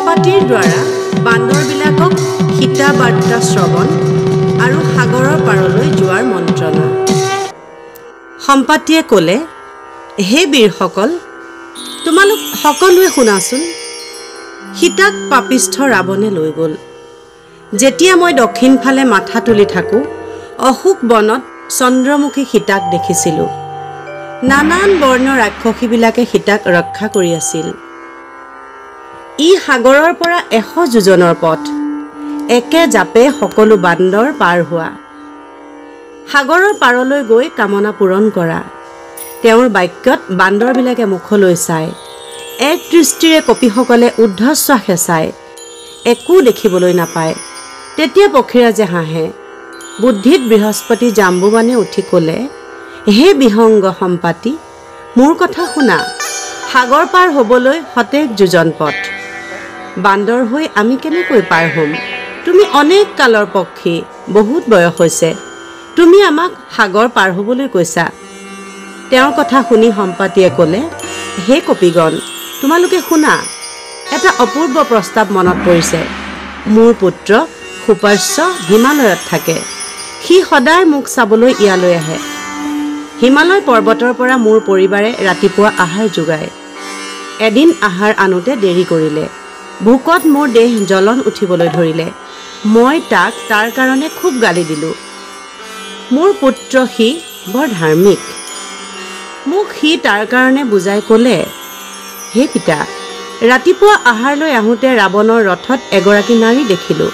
সম্পাতিৰ দ্বাৰা বান্দৰবিলাকক সীতা বাৰ্তা শ্ৰৱণ আৰু সাগৰৰ পাৰলৈ যোৱাৰ মন্ত্ৰণা। সম্পাতিয়ে ক'লে, হে বীৰসকল, তোমালোক সকলোৱে শুনাচোন। সীতাক পাপিষ্ঠ ৰাৱণে লৈ গ'ল। যেতিয়া মই দক্ষিণ ফালে মাথা তুলি থাকোঁ, অশোক বনত চন্দ্ৰমুখী সীতাক দেখিছিলোঁ। নানান বৰ্ণৰ ৰাক্ষসীবিলাকে সীতাক ৰক্ষা কৰি আছিল। ই সাগৰৰ পৰা 100 যোজনৰ পথ, একে জাপে সকলো বান্দৰ পাৰ হোৱা। সাগৰৰ পাৰলৈ গৈ কামনা পূৰণ কৰা। তেওঁৰ বাক্যত বান্দৰবিলাকে মুখলৈ চায়। এক দৃষ্টিৰে কপিসকলে ঊৰ্ধ্বশ্বাসে চায়, একো দেখিবলৈ নাপায়। তেতিয়া পক্ষীৰাজে হাঁহে। বুদ্ধিত বৃহস্পতি জাম্বুবানে উঠি ক'লে, হে বিহংগ সম্পাতি, মোৰ কথা শুনা। সাগৰ পাৰ হ'বলৈ 100 যোজন পথ। বান্দৰ হৈ আমি কেনেকৈ পাৰ হ'ম? তুমি অনেক কালৰ পক্ষী, বহুত বয়স হৈছে, তুমি আমাক সাগৰ পাৰ হ'বলৈ কৈছা। তেওঁৰ কথা শুনি সম্পাতিয়ে ক'লে, হে কপিগণ, তোমালোকে শুনা। এটা অপূৰ্ব প্ৰস্তাৱ মনত পৰিছে। মোৰ পুত্ৰ সুপাৰ্শ্ব হিমালয়ত থাকে। সি সদায় মোক চাবলৈ ইয়ালৈ আহে। হিমালয় পৰ্বতৰ পৰা মোৰ পৰিবাৰে ৰাতিপুৱা আহাৰ যোগায়। এদিন আহাৰ আনোতে দেৰি কৰিলে। ভোকত মোৰ দেহ জ্বলন উঠিবলৈ ধৰিলে। মই তাক তাৰ কাৰণে খুব গালি দিলোঁ। মোৰ পুত্ৰ সি বৰ ধাৰ্মিক। মোক সি তাৰ কাৰণে বুজাই ক'লে, হে পিতা, ৰাতিপুৱা আহাৰলৈ আহোঁতে ৰাৱণৰ ৰথত এগৰাকী নাৰী দেখিলোঁ।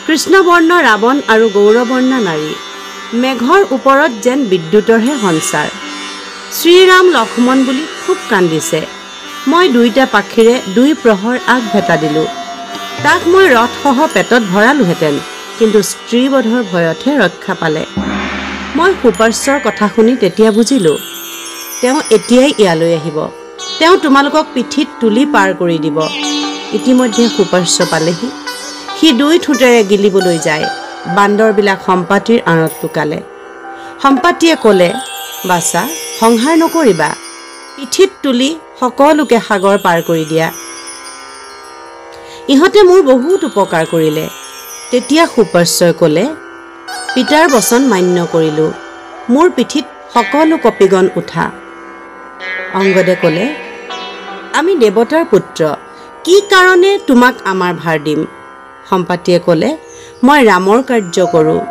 কৃষ্ণবৰ্ণ ৰাৱণ আৰু গৌৰবৰ্ণা নাৰী। মেঘৰ ওপৰত যেন বিদ্যুতৰহে সঞ্চাৰ। শ্ৰীৰাম লক্ষ্মণ বুলি খুব কান্দিছে। মই 2টা পাখিৰে 2 প্ৰহৰ আগ ভেটা দিলোঁ। তাক মই ৰথসহ পেটত ভৰালোহেঁতেন, কিন্তু স্ত্ৰীবধৰ ভয়তহে ৰক্ষা পালে। মই সুপাৰ্শ্বৰ কথা শুনি তেতিয়া বুজিলোঁ, তেওঁ এতিয়াই ইয়ালৈ আহিব। তেওঁ তোমালোকক পিঠিত তুলি পাৰ কৰি দিব। ইতিমধ্যে সুপাৰ্শ্ব পালেহি। সি 2 ঠোঁটেৰে গিলিবলৈ যায়। বান্দৰবিলাক সম্পাতিৰ আঁৰত লুকালে। সম্পাতিয়ে ক'লে, বাছা, সংহাৰ নকৰিবা, পিঠিত তুলি সকলোকে সাগৰ পাৰ কৰি দিয়া। ইহঁতে মোৰ বহুত উপকাৰ কৰিলে। তেতিয়া সুপাৰ্শ্বই ক'লে, পিতাৰ বচন মান্য কৰিলোঁ, মোৰ পিঠিত সকলো কপিগণ উঠা। অংগদে ক'লে, আমি দেৱতাৰ পুত্ৰ, কি কাৰণে তোমাক আমাৰ ভাৰ দিম? সম্পাতিয়ে ক'লে, মই ৰামৰ কাৰ্য কৰোঁ।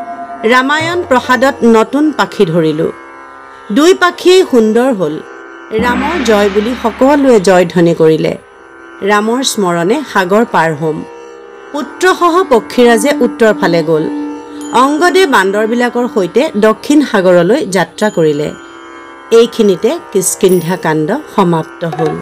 ৰামায়ণ প্ৰসাদত নতুন পাখি ধৰিলোঁ। 2 পাখিয়েই সুন্দৰ হ'ল। ৰামৰ জয় বুলি সকলোৱে জয়ধ্বনি কৰিলে। ৰামৰ স্মৰণে সাগৰ পাৰ হ'ম। পুত্ৰসহ পক্ষীৰাজে উত্তৰ ফালে গ'ল। অংগদে বান্দৰবিলাকৰ সৈতে দক্ষিণ সাগৰলৈ যাত্ৰা কৰিলে। এইখিনিতে কিষ্কিন্ধ্যা কাণ্ড সমাপ্ত হ'ল।